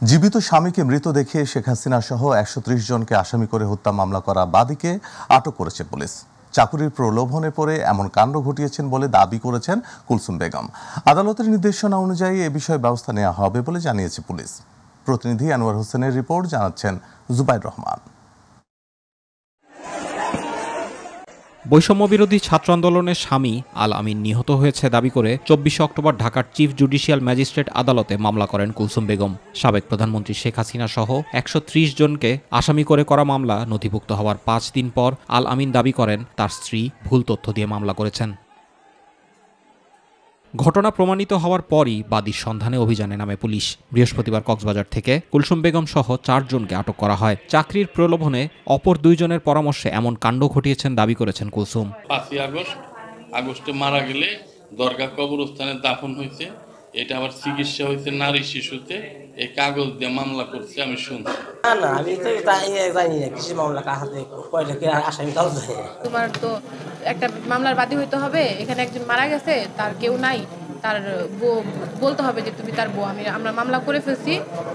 জীবিত স্বামীকে মৃত দেখে শেখ হাসিনা সহ ১৩০ জনকে আসামি করে হত্যা মামলা করা বাদীকে আটক করেছে পুলিশ। চাকুরির প্রলোভনে পড়ে এমন কাণ্ড ঘটিয়েছেন বলে দাবি করেছেন কুলসুম বেগম। আদালতের নির্দেশনা অনুযায়ী এ বিষয়ে ব্যবস্থা নেওয়া হবে বলে জানিয়েছে পুলিশ। প্রতিনিধি আনোয়ার হোসেনের রিপোর্ট, জানাচ্ছেন জুবাইর রহমান। বৈষম্যবিরোধী ছাত্র আন্দোলনের স্বামী আল আমিন নিহত হয়েছে দাবি করে ২৪ অক্টোবর ঢাকার চিফ জুডিশিয়াল ম্যাজিস্ট্রেট আদালতে মামলা করেন কুলসুম বেগম। সাবেক প্রধানমন্ত্রী শেখ হাসিনা সহ ১৩০ জনকে আসামি করে করা মামলা নথিভুক্ত হওয়ার ৫ দিন পর আল আমিন দাবি করেন তার স্ত্রী ভুল তথ্য দিয়ে মামলা করেছেন। ঘটনা প্রমাণিত হওয়ার পরই বাদীর সন্ধানে অভিযানে নামে পুলিশ। বৃহস্পতিবার কক্সবাজার থেকে কুলসুম বেগম সহ ৪ জনকে আটক করা হয়। চাকরির প্রলোভনে অপর ২ জনের পরামর্শে এমন কাণ্ড ঘটিয়েছেন দাবি করেছেন কুলসুম। ৫ই আগস্টে মারা গেলে দরগা কবরস্থানে দাফন হয়েছে, এটা আবার চিকিৎসা হয়েছে নারী শিশুতে, এই কাগজ দিয়ে মামলা করছে আমি শুনছি। না আমি তো জানি না কিছু মামলা কাহাতে কয়টা কে আসামি তাও জানি। তোমার তো একটা মামলার বাদী হইতে হবে, এখানে একজন মারা গেছে, তার কেউ নাই, তার বউ বলতে হবে যে তুমি তার বউ, আমরা মামলা করে ফেলছি,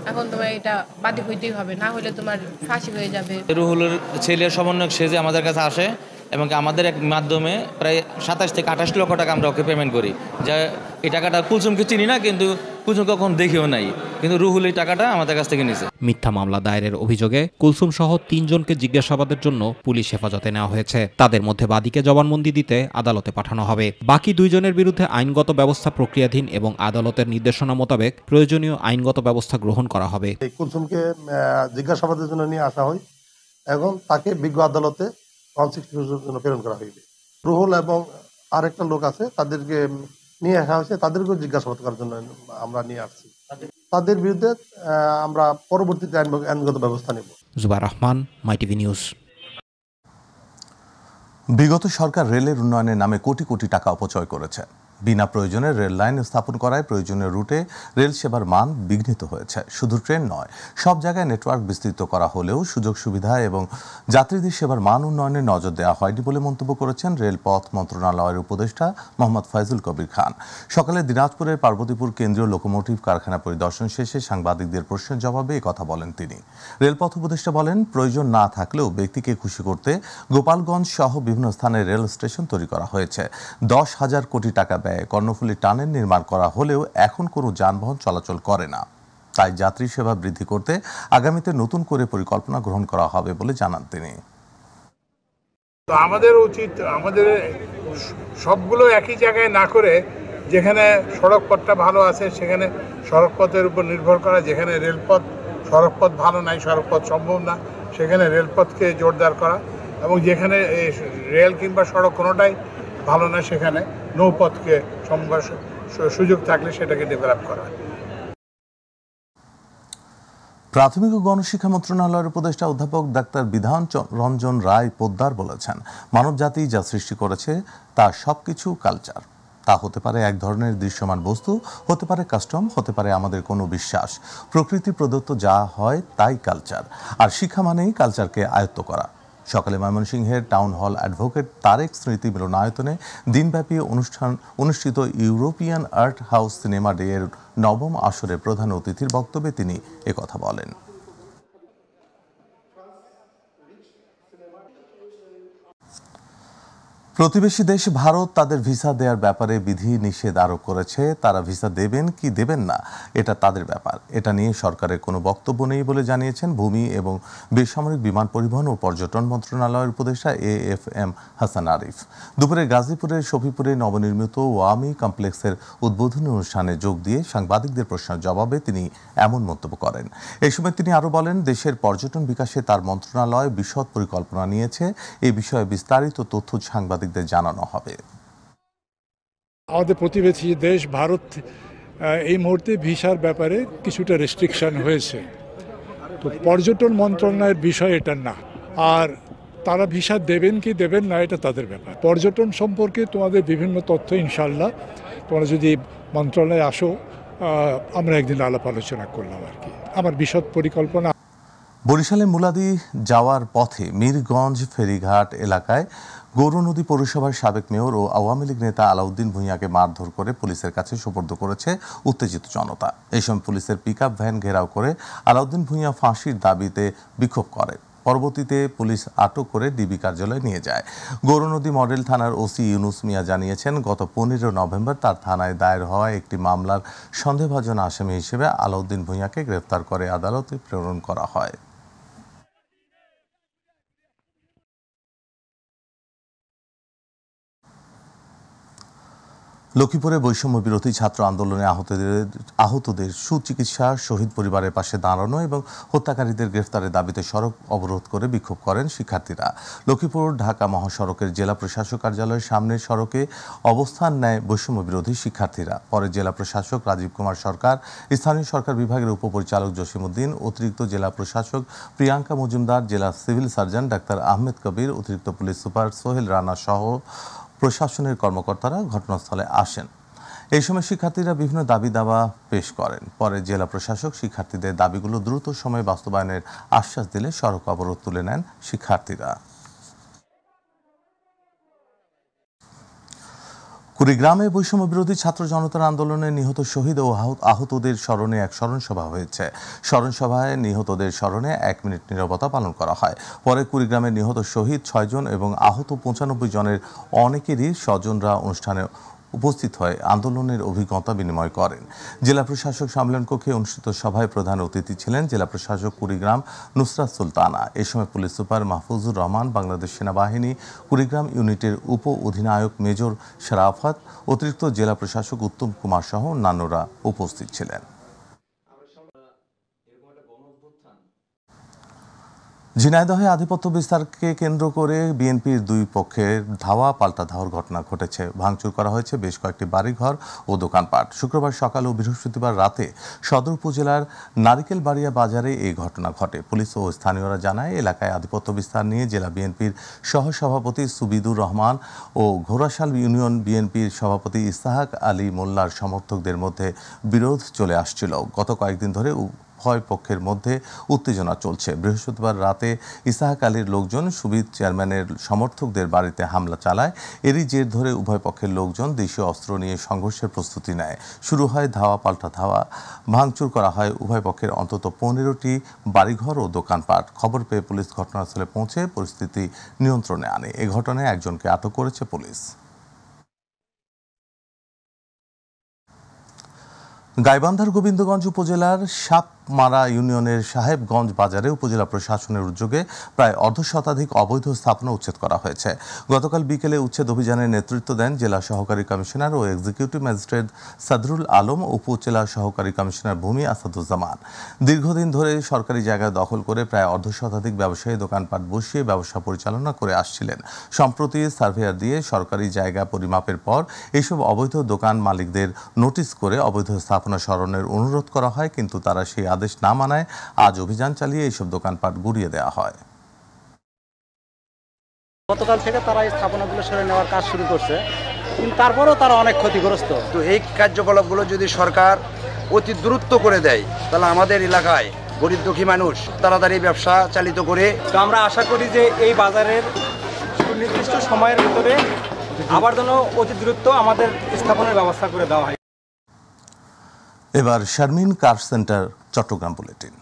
এখন তোমার এটা বাদী হইতেই হবে, না হলে তোমার ফাঁসি হয়ে যাবে। রুহুলের ছেলের সমন্বয়ক সে যে আমাদের কাছে আসে এবং আমাদের এক মাধ্যমে প্রায় ২৭ থেকে ২৮ লক্ষ টাকা আমরা ওকে পেমেন্ট করি। যা এই টাকাটা কুলসুমকে চিনি না, কিন্তু কুলসুম কখন দেখিও নাই, কিন্তু রুহুল এই টাকাটা আমাদের কাছ থেকে নিছে। মিথ্যা মামলা দায়েরের অভিযোগে কুলসুম সহ ৩ জনকে জিজ্ঞাসাবাদের জন্য পুলিশ হেফাজতে নেওয়া হয়েছে। তাদের মধ্যে বাদীকে জবানবন্দি দিতে আদালতে পাঠানো হবে। বাকি ২ জনের বিরুদ্ধে আইনগত ব্যবস্থা প্রক্রিয়াধীন এবং আদালতের নির্দেশনা মোতাবেক প্রয়োজনীয় আইনগত ব্যবস্থা গ্রহণ করা হবে। কুলসুমকে জিজ্ঞাসাবাদের জন্য নিয়ে আসা হয় এবং তাকে বিজ্ঞ আদালতে প্রেরণ করা হইবে। রুহুল এবং আরেকটা লোক আছে, তাদেরকে নিয়ে আসা হয়েছে, তাদেরকেও জিজ্ঞাসাবাদ করার জন্য আমরা নিয়ে আসছি। তাদের বিরুদ্ধে আমরা পরবর্তীতে আইনগত ব্যবস্থা নেব। Zubair Rahman, MyTV news. বিগত সরকার রেলের উন্নয়নের নামে কোটি কোটি টাকা অপচয় করেছে। বিনা প্রয়োজনে রেল লাইন স্থাপন করায় প্রয়োজনীয় রুটে রেল সেবার মান বিঘ্নিত হয়েছে। শুধু ট্রেন নয়, সব জায়গায় নেটওয়ার্ক বিস্তৃত করা হলেও সুযোগ সুবিধা এবং যাত্রীদের সেবার মান উন্নয়নে নজর দেওয়া হয়নি বলে মন্তব্য করেছেন রেলপথ মন্ত্রণালয়ের উপদেষ্টা মোহাম্মদ ফাইজুল কবির খান। সকালে দিনাজপুরের পার্বতীপুর কেন্দ্রীয় লোকোমোটিভ কারখানা পরিদর্শন শেষে সাংবাদিকদের প্রশ্নের জবাবে কথা বলেন তিনি। রেলপথ উপদেষ্টা বলেন, প্রয়োজন না থাকলেও ব্যক্তিকে খুশি করতে গোপালগঞ্জ সহ বিভিন্ন স্থানে রেল স্টেশন তৈরি করা হয়েছে। ১০,০০০ কোটি টাকা কর্ণফুলী টানেল নির্মাণ করা হলেও এখন কোনো যানবাহন চলাচল করে না। তাই যাত্রী সেবা বৃদ্ধি করতে আগামীতে নতুন করে পরিকল্পনা গ্রহণ করা হবে বলে জানান তিনি। আমাদের উচিত আমাদের সবগুলো একই জায়গায় না করে, যেখানে সড়ক পথটা ভালো আছে সেখানে সড়ক পথের উপর নির্ভর করা, যেখানে রেলপথ সড়কপথ ভালো নাই, সড়কপথ সম্ভব না, সেখানে রেলপথকে জোরদার করা, এবং যেখানে রেল কিংবা সড়ক কোনোটাই ভালো না সেখানে নৌপথকে সুযোগ থাকলে সেটাকে ডেভেলপ করা। প্রাথমিক ও গণশিক্ষা মন্ত্রণালয়ের উপদেষ্টা অধ্যাপক ডাক্তার বিধান রঞ্জন রায় পোদ্দার বলেছেন, মানবজাতি যা সৃষ্টি করেছে তা সবকিছু কালচার। তা হতে পারে এক ধরনের দৃশ্যমান বস্তু, হতে পারে কাস্টম, হতে পারে আমাদের কোনো বিশ্বাস। প্রকৃতি প্রদত্ত যা হয় তাই কালচার, আর শিক্ষা মানেই কালচারকে আয়ত্ত করা। সকালে ময়মনসিংহের টাউন হল অ্যাডভোকেট তারেক স্মৃতি মিলনায়তনে দিনব্যাপী অনুষ্ঠিত European art house cinema day এর ৯ম আসরে প্রধান অতিথির বক্তব্যে তিনি একথা বলেন। প্রতিবেশী দেশ ভারত তাদের ভিসা দেওয়ার ব্যাপারে বিধি নিষেধ আরোপ করেছে। তারা ভিসা দেবেন কি দেবেন না এটা তাদের ব্যাপার। এটা নিয়ে সরকারের কোনো বক্তব্য নেই বলে জানিয়েছেন ভূমি এবং বেসামরিক বিমান পরিবহন ও পর্যটন মন্ত্রণালয়ের উপদেষ্টা AFM হাসান আরিফ। দুপুরে গাজীপুরের শফিপুরে নবনির্মিত ওয়ামি কমপ্লেক্সের উদ্বোধনী অনুষ্ঠানে যোগ দিয়ে সাংবাদিকদের প্রশ্নের জবাবে তিনি এমন মন্তব্য করেন। এই সময় তিনি আরও বলেন, দেশের পর্যটন বিকাশে তার মন্ত্রণালয় বিশদ পরিকল্পনা নিয়েছে। এই বিষয়ে বিস্তারিত তথ্য সাংবাদিক জানানো হবে। আমাদের প্রতিবেশী দেশ ভারত এই মুহূর্তে ভিসার ব্যাপারে কিছুটা রেস্ট্রিকশন হয়েছে, তো পর্যটন মন্ত্রণালয়ের বিষয় এটা না। আর তারা ভিসা দেবেন কি দেবেন না এটা তাদের ব্যাপার। পর্যটন সম্পর্কে তোমাদের বিভিন্ন তথ্য ইনশাল্লাহ তোমরা যদি মন্ত্রণালয়ে আসো, আমরা একদিন আলাপ আলোচনা করলাম আর কি, আমার বিশদ পরিকল্পনা। বরিশালে মুলাদি যাওয়ার পথে মীরগঞ্জ ফেরিঘাট এলাকায় গৌরনদী পৌরসভার সাবেক মেয়র ও আওয়ামী লীগ নেতা আলাউদ্দিন ভূঁইয়াকে মারধর করে পুলিশের কাছে সোপর্দ করেছে উত্তেজিত জনতা। এই সময় পুলিশের পিকআপ ভ্যান ঘেরাও করে আলাউদ্দিন ভূঁইয়া ফাঁসির দাবিতে বিক্ষোভ করে। পরবর্তীতে পুলিশ আটক করে ডিবি কার্যালয়ে নিয়ে যায়। গৌরনদী মডেল থানার ওসি ইউনুস মিয়া জানিয়েছেন, গত 15 নভেম্বর তার থানায় দায়ের হওয়া একটি মামলার সন্দেহভাজন আসামি হিসেবে আলাউদ্দিন ভূঁইয়াকে গ্রেফতার করে আদালতে প্রেরণ করা হয়। লক্ষ্মীপুরে বৈষম্য বিরোধী ছাত্র আন্দোলনে আহতদের সুচিকিৎসা, শহীদ পরিবারের পাশে দাঁড়ানো এবং হত্যাকারীদের গ্রেফতারের দাবিতে সড়ক অবরোধ করে বিক্ষোভ করেন শিক্ষার্থীরা। লক্ষ্মীপুর ঢাকা মহাসড়কের জেলা প্রশাসক কার্যালয়ের সামনের সড়কে অবস্থান নেয় বৈষম্য বিরোধী শিক্ষার্থীরা। পরে জেলা প্রশাসক রাজীব কুমার সরকার, স্থানীয় সরকার বিভাগের উপপরিচালক জসিমউদ্দিন, অতিরিক্ত জেলা প্রশাসক প্রিয়াঙ্কা মজুমদার, জেলা সিভিল সার্জন ডাক্তার আহমেদ কবির, অতিরিক্ত পুলিশ সুপার সোহেল রানা সহ প্রশাসনের কর্মকর্তারা ঘটনাস্থলে আসেন। এই সময় শিক্ষার্থীরা বিভিন্ন দাবি দাওয়া পেশ করেন। পরে জেলা প্রশাসক শিক্ষার্থীদের দাবিগুলো দ্রুত সময়ে বাস্তবায়নের আশ্বাস দিলে সড়ক অবরোধ তুলে নেন শিক্ষার্থীরা। কুড়িগ্রামে বৈষম্য বিরোধী ছাত্র জনতার আন্দোলনে নিহত শহীদ ও আহতদের স্মরণে এক স্মরণ সভা হয়েছে। স্মরণ সভায় নিহতদের স্মরণে 1 মিনিট নীরবতা পালন করা হয়। পরে কুড়িগ্রামে নিহত শহীদ 6 জন এবং আহত 95 জনের অনেকেরই স্বজনরা অনুষ্ঠানে উপস্থিত হয়ে আন্দোলনের অভিজ্ঞতা বিনিময় করেন। জেলা প্রশাসক সম্মেলন কক্ষে অনুষ্ঠিত সভায় প্রধান অতিথি ছিলেন জেলা প্রশাসক কুড়িগ্রাম নুসরাত সুলতানা। এ সময় পুলিশ সুপার মাহফুজুর রহমান, বাংলাদেশ সেনাবাহিনী কুড়িগ্রাম ইউনিটের উপ অধিনায়ক মেজর শরাফত, অতিরিক্ত জেলা প্রশাসক উত্তম কুমার সহ অন্যান্যরা উপস্থিত ছিলেন। ঝিনাইদহে আধিপত্য বিস্তারকে কেন্দ্র করে বিএনপির দুই পক্ষের ধাওয়া পাল্টা ধাওয়ার ঘটনা ঘটেছে। ভাঙচুর করা হয়েছে বেশ কয়েকটি বাড়িঘর ও দোকানপাট। শুক্রবার সকাল ও বৃহস্পতিবার রাতে সদর উপজেলার নারিকেলবাড়িয়া বাজারে এই ঘটনা ঘটে। পুলিশ ও স্থানীয়রা জানায়, এলাকায় আধিপত্য বিস্তার নিয়ে জেলা বিএনপির সহসভাপতি সুবিদুর রহমান ও ঘোড়াশাল ইউনিয়ন বিএনপির সভাপতি ইসহাক আলী মোল্লার সমর্থকদের মধ্যে বিরোধ চলে আসছিল। গত কয়েকদিন ধরে উভয় পক্ষের মধ্যে উত্তেজনা চলছে। বৃহস্পতিবার রাতে ইসহাক আলীর লোকজন সুবিদ চেয়ারম্যানের সমর্থকদের বাড়িতে হামলা চালায়। এরই জের ধরে উভয় পক্ষের লোকজন দেশীয় অস্ত্র নিয়ে সংঘর্ষের প্রস্তুতি নেয়। শুরু হয় ধাওয়া পাল্টা ধাওয়া। ভাঙচুর করা হয় উভয় পক্ষের অন্তত 15টি বাড়িঘর ও দোকানপাট। খবর পেয়ে পুলিশ ঘটনাস্থলে পৌঁছে পরিস্থিতি নিয়ন্ত্রণে আনে। এ ঘটনায় একজনকে আটক করেছে পুলিশ। গাইবান্ধার গোবিন্দগঞ্জ উপজেলার সাপমারা ইউনিয়নের সাহেবগঞ্জ বাজারে উপজেলা প্রশাসনের উদ্যোগে প্রায় অর্ধশতাধিক অবৈধ স্থাপনা উচ্ছেদ করা হয়েছে। গতকাল বিকেলে উচ্ছেদ অভিযানের নেতৃত্ব দেন জেলা সহকারী কমিশনার ও এক্সিকিউটিভ ম্যাজিস্ট্রেট সাদরুল আলম, উপজেলা সহকারী কমিশনার ভূমি আসাদুজ্জামান। দীর্ঘদিন ধরে সরকারি জায়গা দখল করে প্রায় অর্ধশতাধিক ব্যবসায়ী দোকানপাট বসিয়ে ব্যবসা পরিচালনা করে আসছিলেন। সম্প্রতি সার্ভেয়ার দিয়ে সরকারি জায়গা পরিমাপের পর এইসব অবৈধ দোকান মালিকদের নোটিশ করে অবৈধ স্থাপনা সরানোর অনুরোধ করা হয়, কিন্তু তারা সেই আদেশ না মানায় আজ অভিযান চালিয়ে এইসব দোকানপাট গুড়িয়ে দেওয়া হয়। গতকাল থেকে তারা এই স্থাপনাগুলো সরে নেওয়ার কাজ শুরু করছে, কিন্তু তারপরেও তারা অনেক ক্ষতিগ্রস্ত। তো এই কার্যকলাপগুলো যদি সরকার অতি দ্রুত করে দেয়, তাহলে আমাদের এলাকায় গরিব দুঃখী মানুষ তাড়াতাড়ি ব্যবসা চালিত করে। তো আমরা আশা করি যে এই বাজারের সুনির্দিষ্ট সময়ের ভিতরে আবার যেন অতি দ্রুত আমাদের স্থাপনের ব্যবস্থা করে দেওয়া হয়। এবার শারমিন কার সেন্টার চট্টগ্রাম বুলেটিন।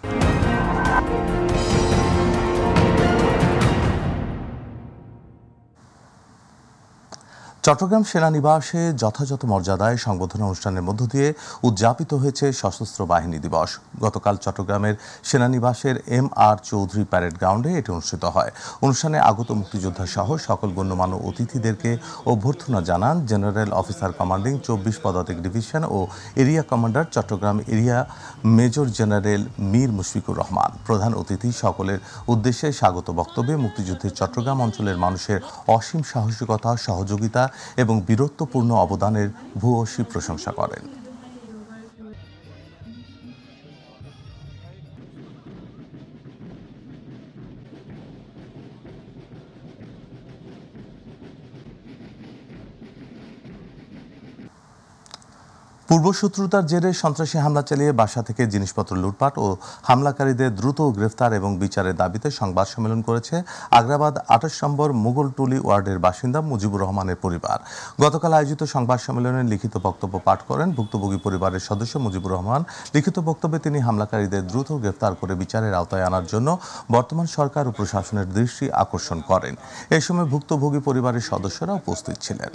চট্টগ্রাম সেনানিবাসে যথাযথ মর্যাদায় সংবর্ধনা অনুষ্ঠানের মধ্য দিয়ে উদযাপিত হয়েছে সশস্ত্র বাহিনী দিবস। গতকাল চট্টগ্রামের সেনানিবাসের MR চৌধুরী প্যারেড গ্রাউন্ডে এটি অনুষ্ঠিত হয়। অনুষ্ঠানে আগত মুক্তিযোদ্ধা সহ সকল গণ্যমান্য অতিথিদেরকে অভ্যর্থনা জানান জেনারেল অফিসার কমান্ডিং 24 পদাতিক ডিভিশন ও area commander Chittagong area major general Mir Mushfiqur Rahman. প্রধান অতিথি সকলের উদ্দেশ্যে স্বাগত বক্তব্যে মুক্তিযুদ্ধের চট্টগ্রাম অঞ্চলের মানুষের অসীম সাহসিকতা, সহযোগিতা এবং বীরত্বপূর্ণ অবদানের ভূয়সী প্রশংসা করেন। পূর্বশত্রুতার জেরে সন্ত্রাসী হামলা চালিয়ে বাসা থেকে জিনিসপত্র লুটপাট ও হামলাকারীদের দ্রুত গ্রেফতার এবং বিচারের দাবিতে সংবাদ সম্মেলন করেছে আগ্রাবাদ ২৮ নম্বর মুঘলটুলি ওয়ার্ডের বাসিন্দা মুজিবুর রহমানের পরিবার। গতকাল আয়োজিত সংবাদ সম্মেলনে লিখিত বক্তব্য পাঠ করেন ভুক্তভোগী পরিবারের সদস্য মুজিবুর রহমান। লিখিত বক্তব্যে তিনি হামলাকারীদের দ্রুত গ্রেফতার করে বিচারের আওতায় আনার জন্য বর্তমান সরকার ও প্রশাসনের দৃষ্টি আকর্ষণ করেন। এ সময় ভুক্তভোগী পরিবারের সদস্যরা উপস্থিত ছিলেন।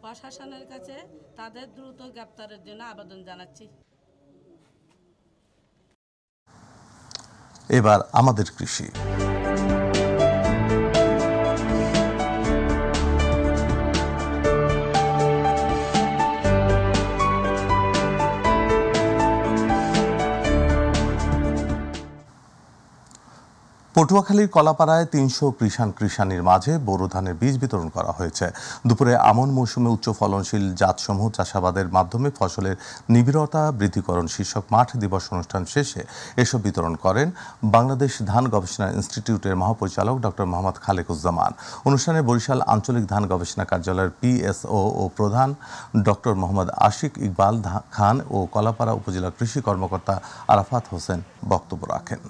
প্রশাসনের কাছে তাদের দ্রুত গ্রেপ্তারের জন্য আবেদন জানাচ্ছি। এবার আমাদের কৃষি। পটুয়াখালীর কলাপাড়ায় ৩০০ কৃষাণীর মাঝে বোরো ধানের বীজ বিতরণ করা হয়েছে। দুপুরে আমন মৌসুমে উচ্চ ফলনশীল জাতসমূহ চাষাবাদের মাধ্যমে ফসলের নিবিড়তা বৃদ্ধিকরণ শীর্ষক মাঠ দিবস অনুষ্ঠান শেষে এসব বিতরণ করেন বাংলাদেশ ধান গবেষণা ইনস্টিটিউটের মহাপরিচালক ডক্টর মোহাম্মদ খালেকুজ্জামান। অনুষ্ঠানে বরিশাল আঞ্চলিক ধান গবেষণা কার্যালয়ের পিএসও ও প্রধান ডক্টর মোহাম্মদ আশিক ইকবাল খান ও কলাপাড়া উপজেলা কৃষি কর্মকর্তা আরাফাত হোসেন বক্তব্য রাখেন।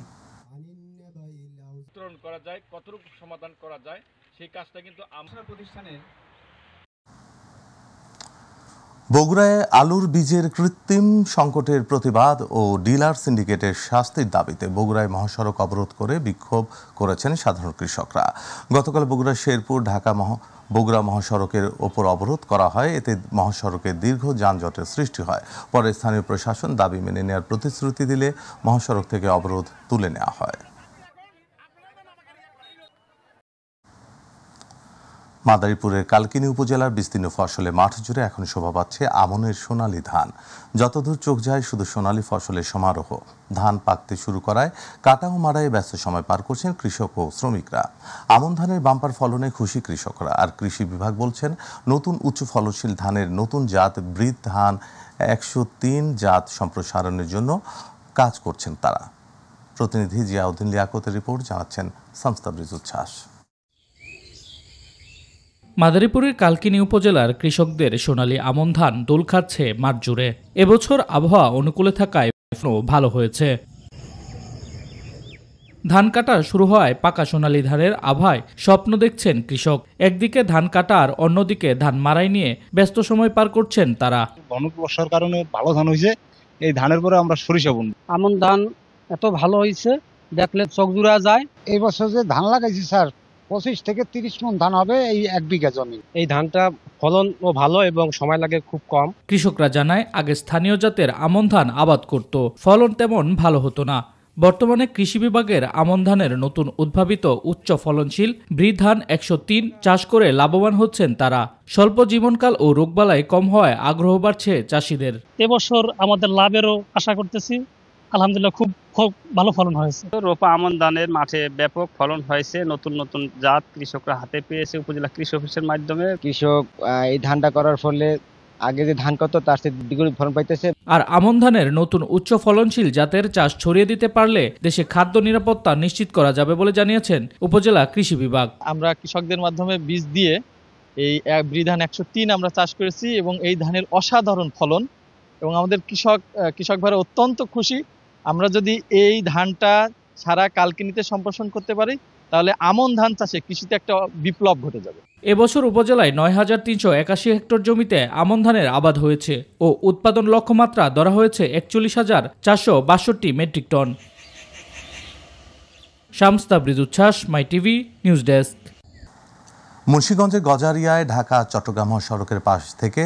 করা যায়, কতটুকু সমাধান করা যায় সেই কাজটা কিন্তু আমরা প্রতিষ্ঠানে। বগুড়ায় আলুর বীজের কৃত্রিম সংকটের প্রতিবাদ ও ডিলার সিন্ডিকেটের শাস্তির দাবিতে বগুড়ায় মহাসড়ক অবরোধ করে বিক্ষোভ করেছেন সাধারণ কৃষকরা। গতকাল বগুড়া শেরপুর ঢাকা বগুড়া মহাসড়কের ওপর অবরোধ করা হয়। এতে মহাসড়কে দীর্ঘ যানজটের সৃষ্টি হয়। পরে স্থানীয় প্রশাসন দাবি মেনে নেওয়ার প্রতিশ্রুতি দিলে মহাসড়ক থেকে অবরোধ তুলে নেওয়া হয়। মাদারীপুরের কালকিনি উপজেলার বিস্তীর্ণ ফসলে মাঠ জুড়ে এখন শোভা পাচ্ছে আমনের সোনালী ধান। যতদূর চোখ যায় শুধু সোনালী ফসলের সমারোহ। ধান পাকতে শুরু করায় কাটা ও মাড়াইয়ে ব্যস্ত সময় পার করছেন কৃষক ও শ্রমিকরা। আমন ধানের বাম্পার ফলনে খুশি কৃষকরা। আর কৃষি বিভাগ বলছেন নতুন উচ্চ ফলনশীল ধানের নতুন জাত ব্রিড ধান ১০৩ জাত সম্প্রসারণের জন্য কাজ করছেন তারা। প্রতিনিধি জিয়াউদ্দিন লিয়াকতের রিপোর্ট, জানাচ্ছেন সামস্তাবরিজ উচ্ছ্বাস। মাদারীপুরের কালকিনি উপজেলার কৃষকদের সোনালী আমন ধান দোল খাচ্ছে মাঠ জুড়ে। এবছর আবহাওয়া অনুকূলে থাকায় ভালো হয়েছে। ধান কাটা শুরু হওয়ায় পাকা সোনালী ধানের আভায় স্বপ্ন দেখছেন কৃষক। একদিকে ধান কাটা আর অন্যদিকে ধান মাড়াই নিয়ে ব্যস্ত সময় পার করছেন তারা। ঘন বর্ষার কারণে ভালো ধান হয়েছে, এই ধানের পরে আমরা সরিষা বুনব। আমন ধান এত ভালো হয়েছে দেখলে চোখ জুড়া যায়। এই বছর যে ধান লাগাইছি স্যার 25 থেকে 30 মণ ধান হবে এই 1 বিঘা জমি। এই ধানটা ফলন ও ভালো এবং সময় লাগে খুব কম। কৃষকরা জানায় আগে স্থানীয় জাতের আমন ধান আবাদ করত, ফলন তেমন ভালো হতো না। বর্তমানে কৃষি বিভাগের আমন ধানের নতুন উদ্ভাবিত উচ্চ ফলনশীল ব্রিড ধান ১০৩ চাষ করে লাভবান হচ্ছেন তারা। স্বল্প জীবনকাল ও রোগবালাই কম হওয়ায় আগ্রহ বাড়ছে চাষিদের। এবছর আমাদের লাভেরও আশা করতেছি। আলহামদুলিল্লাহ খুব ভালো ফলন হয়েছে। রোপা আমন ধানের মাঠে ব্যাপক ফলন হয়েছে। নতুন নতুন জাত কৃষকরা হাতে পেয়েছে উপজেলা কৃষি অফিসের মাধ্যমে। কৃষক এই ধানটা করার ফলে আগে যে ধান কত তার চেয়ে দ্বিগুণ ফলন পাইতেছে। আর আমন ধানের নতুন উচ্চ ফলনশীল জাতের চাষ ছড়িয়ে দিতে পারলে দেশে খাদ্য নিরাপত্তা নিশ্চিত করা যাবে বলে জানিয়েছেন উপজেলা কৃষি বিভাগ। আমরা কৃষকদের মাধ্যমে বীজ দিয়ে এই ব্রিড ধান ১০৩ আমরা চাষ করেছি এবং এই ধানের অসাধারণ ফলন এবং আমাদের কৃষক ভাইরা অত্যন্ত খুশি। আমরা যদি এই ধানটা সারা কালকিনিতে সম্প্রসারণ করতে পারি তাহলে আমন ধান চাষে কৃষিতে একটা বিপ্লব ঘটে যাবে। এবছর উপজেলায় ৯৩৮১ হেক্টর জমিতে আমন ধানের আবাদ হয়েছে ও উৎপাদন লক্ষ্যমাত্রা ধরা হয়েছে ৪১,৪৬২ মেট্রিক টন। শামস্তাবরিজ উচ্ছ্বাস, মাই টিভি নিউজ ডেস্ক। মুন্সিগঞ্জের গজারিয়ায় ঢাকা চট্টগ্রাম সড়কের পাশ থেকে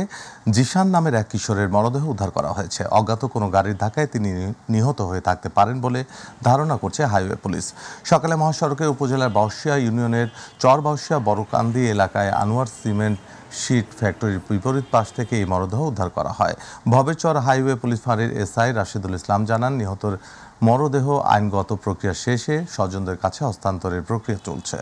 জিশান নামের এক কিশোরের মরদেহ উদ্ধার করা হয়েছে। অজ্ঞাত কোনো গাড়ির ধাক্কায় তিনি নিহত হয়ে থাকতে পারেন বলে ধারণা করছে হাইওয়ে পুলিশ। সকালে মহাসড়কের উপজেলার বাউশিয়া ইউনিয়নের চর বাউশিয়া বড়কান্দি এলাকায় আনোয়ার সিমেন্ট শিট ফ্যাক্টরির বিপরীত পাশ থেকে এই মরদেহ উদ্ধার করা হয়। ভবেরচর হাইওয়ে পুলিশ ফাঁড়ির এসআই রাশিদুল ইসলাম জানান, নিহতর মরদেহ আইনগত প্রক্রিয়া শেষে স্বজনদের কাছে হস্তান্তরের প্রক্রিয়া চলছে।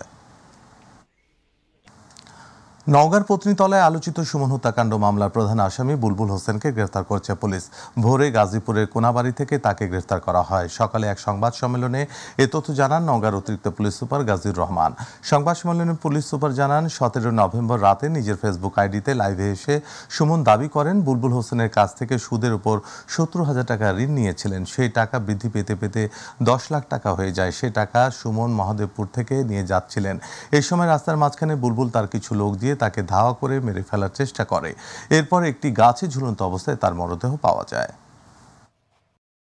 নওগাঁর পত্নীতলায় আলোচিত সুমন হত্যাকাণ্ড মামলার প্রধান আসামি বুলবুল হোসেনকে গ্রেফতার করেছে পুলিশ। ভোরে গাজীপুরের কোনাবাড়ি থেকে তাকে গ্রেফতার করা হয়। সকালে এক সংবাদ সম্মেলনে এ তথ্য জানান নওগাঁর অতিরিক্ত পুলিশ সুপার গাজীর রহমান। সংবাদ সম্মেলনে পুলিশ সুপার জানান, 17 নভেম্বর রাতে নিজের ফেসবুক আইডিতে লাইভে এসে সুমন দাবি করেন বুলবুল হোসেনের কাছ থেকে সুদের উপর 70,000 টাকা ঋণ নিয়েছিলেন। সেই টাকা বৃদ্ধি পেতে পেতে 10 লাখ টাকা হয়ে যায়। সে টাকা সুমন মহাদেবপুর থেকে নিয়ে যাচ্ছিলেন। এই সময় রাস্তার মাঝখানে বুলবুল তার কিছু লোক দিয়ে তাকে ধাওয়া করে মেরে ফেলার চেষ্টা করে। এরপর একটি গাছে ঝুলন্ত অবস্থায় তার মরদেহ পাওয়া যায়।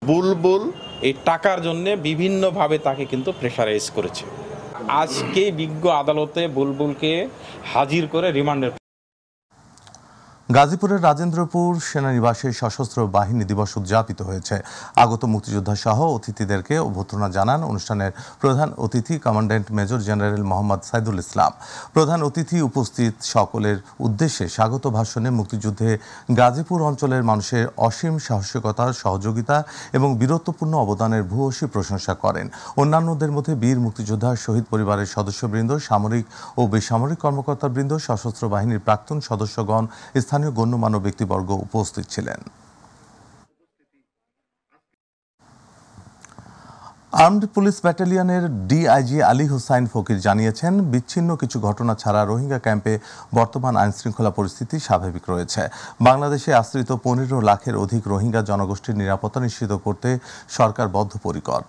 বুলবুল এই টাকার জন্য বিভিন্নভাবে তাকে কিন্তু প্রেশারাইজ করেছে। আজকে বিজ্ঞ আদালতে বুলবুলকে হাজির করে রিমান্ডের। গাজীপুরের রাজেন্দ্রপুর সেনানিবাসে সশস্ত্র বাহিনী দিবস উদযাপিত হয়েছে। আগত মুক্তিযোদ্ধা সহ অতিথিদেরকে অভ্যর্থনা জানান অনুষ্ঠানের প্রধান অতিথি commandant major general Mohammad Saidul Islam. প্রধান অতিথি উপস্থিত সকলের উদ্দেশ্যে স্বাগত ভাষণে মুক্তিযুদ্ধে গাজীপুর অঞ্চলের মানুষের অসীম সাহসিকতা, সহযোগিতা এবং বীরত্বপূর্ণ অবদানের ভূয়সী প্রশংসা করেন। অন্যান্যদের মধ্যে বীর মুক্তিযোদ্ধা, শহীদ পরিবারের সদস্যবৃন্দ, সামরিক ও বেসামরিক কর্মকর্তাবৃন্দ, সশস্ত্র বাহিনীর প্রাক্তন সদস্যগণ, স্থানীয় গণ্যমান্য ব্যক্তিবর্গ উপস্থিত ছিলেন। আর্মড পুলিশ ব্যাটালিয়নের ডিআইজি আলী হোসাইন ফকির জানিয়েছেন, বিচ্ছিন্ন কিছু ঘটনা ছাড়া রোহিঙ্গা ক্যাম্পে বর্তমান আইনশৃঙ্খলা পরিস্থিতি স্বাভাবিক রয়েছে। বাংলাদেশে আশ্রিত 15 লাখের অধিক রোহিঙ্গা জনগোষ্ঠীর নিরাপত্তা নিশ্চিত করতে সরকার বদ্ধপরিকর।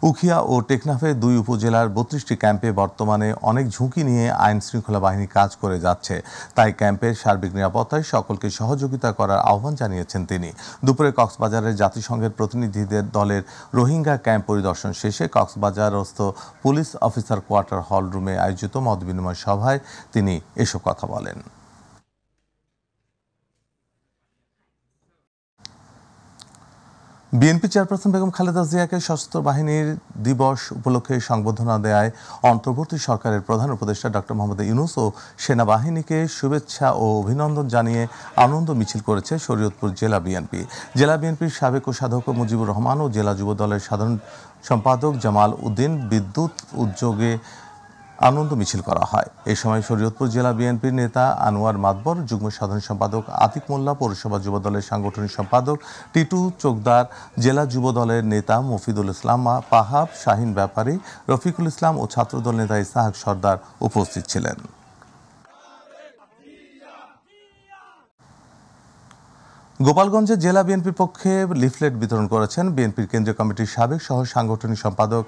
উখিয়া ও টেকনাফে 2 উপজেলার 32টি ক্যাম্পে বর্তমানে অনেক ঝুঁকি নিয়ে আইনশৃঙ্খলা বাহিনী কাজ করে যাচ্ছে। তাই ক্যাম্পের সার্বিক নিরাপত্তায় সকলকে সহযোগিতা করার আহ্বান জানিয়েছেন তিনি। দুপুরে কক্সবাজারের জাতিসংঘের প্রতিনিধিদের দলের রোহিঙ্গা ক্যাম্প পরিদর্শন শেষে কক্সবাজারস্থ পুলিশ অফিসার কোয়ার্টার হল রুমে আয়োজিত মতবিনিময় সভায় তিনি এসব কথা বলেন। বিএনপি চেয়ারপারসন বেগম খালেদা জিয়াকে সশস্ত্র বাহিনীর দিবস উপলক্ষে সংবর্ধনা দেয় অন্তর্বর্তী সরকারের প্রধান উপদেষ্টা ডক্টর মোহাম্মদ ইউনূস ও সেনাবাহিনীকে শুভেচ্ছা ও অভিনন্দন জানিয়ে আনন্দ মিছিল করেছে শরীয়তপুর জেলা বিএনপি। জেলা বিএনপির সাবেক কোষাধ্যক্ষ মুজিবুর রহমান ও জেলা যুব দলের সাধারণ সম্পাদক জামাল উদ্দিন বিদ্যুৎ উদ্যোগে আনন্দ মিছিল করা হয়। এই সময় শরীয়তপুর জেলা বিএনপির নেতা আনোয়ার মাতবর, যুগ্ম সাধারণ সম্পাদক আতিক মোল্লা, পৌরসভা যুব দলের সাংগঠনিক সম্পাদক টিটু চোকদার, জেলা যুব দলের নেতা মফিদুল ইসলাম পাহাব, শাহিন ব্যাপারী, রফিকুল ইসলাম ও ছাত্রদল নেতা ইসাহাক সর্দার উপস্থিত ছিলেন। গোপালগঞ্জে জেলা বিএনপির পক্ষে লিফলেট বিতরণ করেছেন বিএনপির কেন্দ্রীয় কমিটির সাবেক সহ সাংগঠনিক সম্পাদক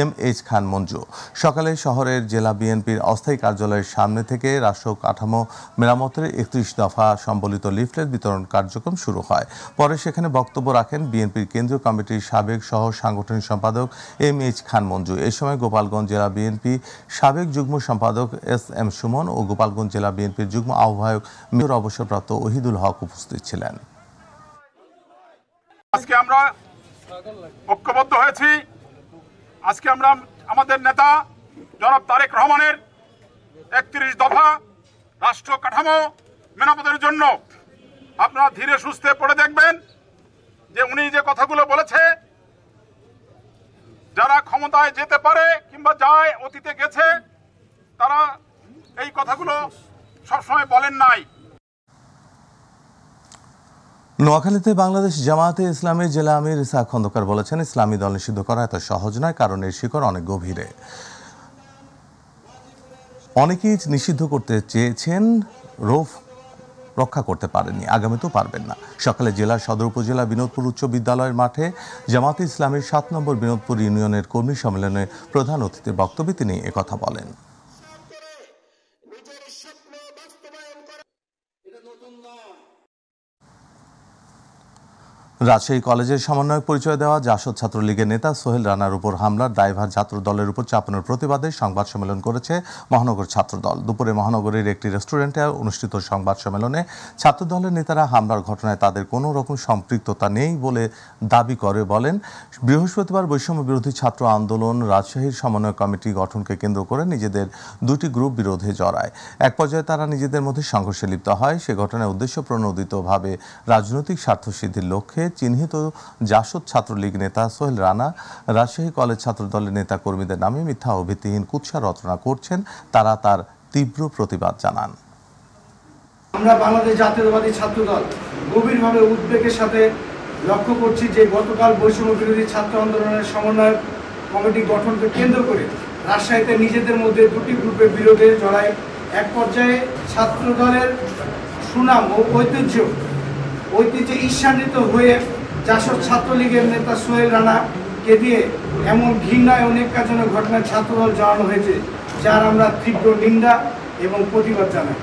MH খান মঞ্জু। সকালে শহরের জেলা বিএনপির অস্থায়ী কার্যালয়ের সামনে থেকে রাষ্ট্র কাঠামো মেরামতের 31 দফা সম্বলিত লিফলেট বিতরণ কার্যক্রম শুরু হয়। পরে সেখানে বক্তব্য রাখেন বিএনপির কেন্দ্রীয় কমিটির সাবেক সহ সাংগঠনিক সম্পাদক MH খান মঞ্জু। এই সময় গোপালগঞ্জ জেলা বিএনপি সাবেক যুগ্ম সম্পাদক SM সুমন ও গোপালগঞ্জ জেলা বিএনপির যুগ্ম আহ্বায়ক মেয়র অবসরপ্রাপ্ত ওহিদুল হক উপস্থিত ছিলেন। আজকে আমরা ঐক্যবদ্ধ হয়েছি। আজকে আমরা আমাদের নেতা জনাব তারেক রহমানের 31 দফা রাষ্ট্র কাঠামো মেরামতের জন্য আপনারা ধীরে সুস্থে পড়ে দেখবেন যে উনি যে কথাগুলো বলেছে, যারা ক্ষমতায় যেতে পারে কিংবা যায়, অতীতে গেছে, তারা এই কথাগুলো সবসময় বলেন নাই। নোয়াখালীতে বাংলাদেশ জামায়াতে ইসলামী জেলা আমির ইসহাক খন্দকার বলেছেন, ইসলামী দল নিষিদ্ধ করা এত সহজ নয়, কারণ এর শিকড় অনেক গভীরে। অনেকেই নিষিদ্ধ করতে চেয়েছেন, রৌফ রক্ষা করতে পারেননি, আগামীতেও পারবেন না। সকালে জেলার সদর উপজেলা বিনোদপুর উচ্চ বিদ্যালয়ের মাঠে জামায়াতে ইসলামীর 7 নম্বর বিনোদপুর ইউনিয়নের কর্মী সম্মেলনে প্রধান অতিথির বক্তব্যে তিনি একথা বলেন। রাজশাহী কলেজের সমন্বয়ক পরিচয় দেওয়া জাসদ ছাত্রলীগের নেতা সোহেল রানার উপর হামলার দায়ভার ছাত্র দলের উপর চাপানোর প্রতিবাদে সংবাদ সম্মেলন করেছে মহানগর ছাত্রদল। দুপুরে মহানগরের একটি রেস্টুরেন্টে অনুষ্ঠিত সংবাদ সম্মেলনে ছাত্রদলের নেতারা হামলার ঘটনায় তাদের কোনো রকম সম্পৃক্ততা নেই বলে দাবি করে বলেন। বৃহস্পতিবার বৈষম্য বিরোধী ছাত্র আন্দোলন রাজশাহীর সমন্বয় কমিটি গঠনকে কেন্দ্র করে নিজেদের 2টি গ্রুপ বিরোধে জড়ায়। এক পর্যায়ে তারা নিজেদের মধ্যে সংঘর্ষে লিপ্ত হয়। সে ঘটনায় উদ্দেশ্য প্রণোদিতভাবে রাজনৈতিক স্বার্থসিদ্ধির লক্ষ্যে চিহ্নিত জাসদ ছাত্রলীগ নেতা সোহেল রানা রাজশাহী কলেজ ছাত্রদলের নেতা কর্মীদের নামে মিথ্যা ও ভিত্তিহীন কুৎসা রচনা করছেন। তারা তার তীব্র প্রতিবাদ জানান। আমরা বাংলাদেশ জাতীয়তাবাদী ছাত্রদল গভীরভাবে উদ্বেগের সাথে লক্ষ্য করছি যে গতকাল বৈষম্য বিরোধী ছাত্র আন্দোলনের সমন্বয়ক কমিটি গঠনকে কেন্দ্র করে রাজশাহীতে নিজেদের মধ্যে দুটি গ্রুপের বিরোধে জড়ায়। এক পর্যায়ে ছাত্রদলের সুনাম ও ঐতিহ্যে ঈর্ষান্বিত হয়ে জাসদ ছাত্রলীগের নেতা সোহেল রানাকে দিয়ে এমন ঘৃণায় অনেক কাজনের ঘটনায় ছাত্রদল জড়ানো হয়েছে, যার আমরা তীব্র নিন্দা এবং প্রতিবাদ জানাই।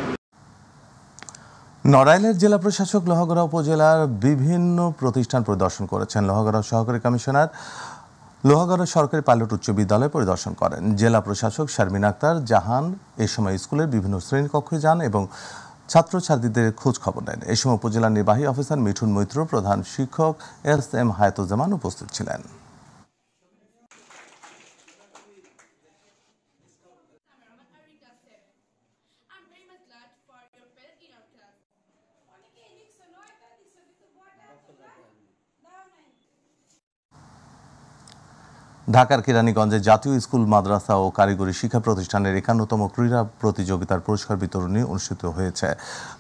নড়াইলের জেলা প্রশাসক লোহাগড়া উপজেলার বিভিন্ন প্রতিষ্ঠান পরিদর্শন করেছেন। লোহাগড়া সহকারী কমিশনার লোহাগড়া সরকারি পাইলট উচ্চ বিদ্যালয় পরিদর্শন করেন। জেলা প্রশাসক শারমিন আক্তার জাহান এ সময় স্কুলের বিভিন্ন শ্রেণীকক্ষে যান এবং ছাত্রছাত্রীদের খোঁজ খবর নেন। এ সময় উপজেলার নির্বাহী অফিসার মিঠুন মৈত্র, প্রধান শিক্ষক এস.এম. হায়াতুজ্জামান উপস্থিত ছিলেন। ঢাকার কেরানীগঞ্জে জাতীয় স্কুল, মাদ্রাসা ও কারিগরি শিক্ষা প্রতিষ্ঠানের 51তম ক্রীড়া প্রতিযোগিতার পুরস্কার বিতরণী অনুষ্ঠিত হয়েছে।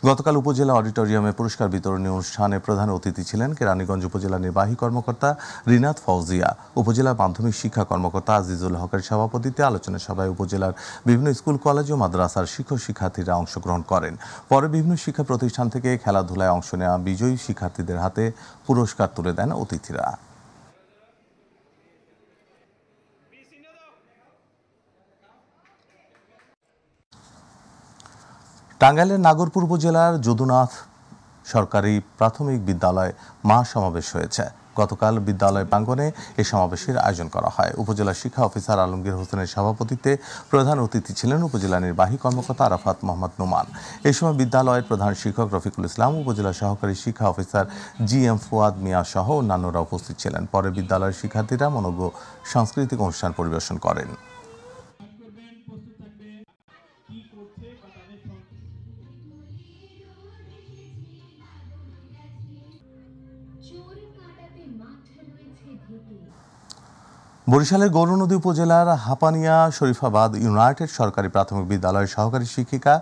গতকাল উপজেলা অডিটোরিয়ামে পুরস্কার বিতরণী অনুষ্ঠানে প্রধান অতিথি ছিলেন কেরানীগঞ্জ উপজেলা নির্বাহী কর্মকর্তা রিনাত ফৌজিয়া। উপজেলা মাধ্যমিক শিক্ষা কর্মকর্তা আজিজুল হকের সভাপতিত্বে আলোচনা সভায় উপজেলার বিভিন্ন স্কুল, কলেজ ও মাদ্রাসার শিক্ষক শিক্ষার্থীরা অংশগ্রহণ করেন। পরে বিভিন্ন শিক্ষা প্রতিষ্ঠান থেকে খেলাধুলায় অংশ নেওয়া বিজয়ী শিক্ষার্থীদের হাতে পুরস্কার তুলে দেন অতিথিরা। টাঙ্গাইলের নাগরপুর উপজেলার যদুনাথ সরকারি প্রাথমিক বিদ্যালয়ে মহাসমাবেশ হয়েছে। গতকাল বিদ্যালয় প্রাঙ্গণে এই সমাবেশের আয়োজন করা হয়। উপজেলা শিক্ষা অফিসার আলমগীর হোসেনের সভাপতিত্বে প্রধান অতিথি ছিলেন উপজেলা নির্বাহী কর্মকর্তা আরাফাত মোহাম্মদ নোমান। এই সময় বিদ্যালয়ের প্রধান শিক্ষক রফিকুল ইসলাম, উপজেলা সহকারী শিক্ষা অফিসার জি.এম. ফুয়াদ মিয়া সহ অন্যান্যরা উপস্থিত ছিলেন। পরে বিদ্যালয়ের শিক্ষার্থীরা মনোজ্ঞ সাংস্কৃতিক অনুষ্ঠান পরিবেশন করেন। বরিশালের গৌরনদী উপজেলার হাপানিয়া শরীফাবাদ ইউনাইটেড সরকারি প্রাথমিক বিদ্যালয়ের সহকারী শিক্ষিকা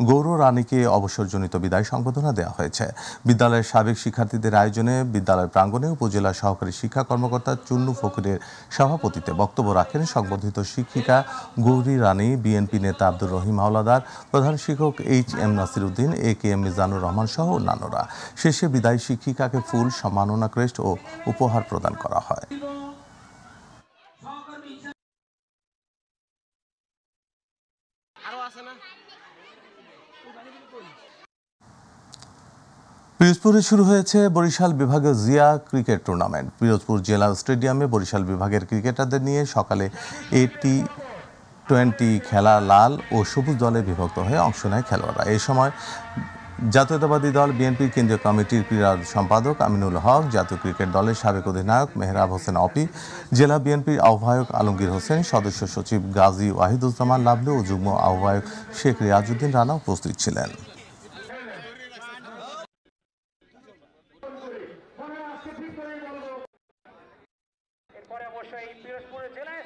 গৌর রানীকে অবসরজনিত বিদায় সংবর্ধনা দেওয়া হয়েছে। বিদ্যালয়ের সাবেক শিক্ষার্থীদের আয়োজনে বিদ্যালয় প্রাঙ্গণে উপজেলা সহকারী শিক্ষা কর্মকর্তা চুন্নু ফকিরের সভাপতিত্বে বক্তব্য রাখেন সংবর্ধিত শিক্ষিকা গৌরী রানী, বিএনপি নেতা আব্দুর রহিম হাওলাদার, প্রধান শিক্ষক এইচ.এম. নাসির উদ্দিন, এ.কে.এম. মিজানুর রহমান সহ অন্যান্যরা। শেষে বিদায়ী শিক্ষিকাকে ফুল, সম্মাননা ক্রেস্ট ও উপহার প্রদান করা হয়। পিরোজপুরে শুরু হয়েছে বরিশাল বিভাগীয় জিয়া ক্রিকেট টুর্নামেন্ট। পিরোজপুর জেলা স্টেডিয়ামে বরিশাল বিভাগের ক্রিকেটারদের নিয়ে সকালে টি-20 খেলা লাল ও সবুজ দলে বিভক্ত হয়ে অংশ নেয় খেলোয়াড়রা। এই সময় জাতীয়তাবাদী দল বিএনপির কেন্দ্রীয় কমিটির ক্রীড়া সম্পাদক আমিনুল হক, জাতীয় ক্রিকেট দলের সাবেক অধিনায়ক মেহরাব হোসেন অপি, জেলা বিএনপির আহ্বায়ক আলমগীর হোসেন, সদস্য সচিব গাজী ওয়াহিদুজ্জামান লাবলু ও যুগ্ম আহ্বায়ক শেখ রিয়াজউদ্দিন রানা উপস্থিত ছিলেন। অবশ্যই পিরোজপুর জেলায়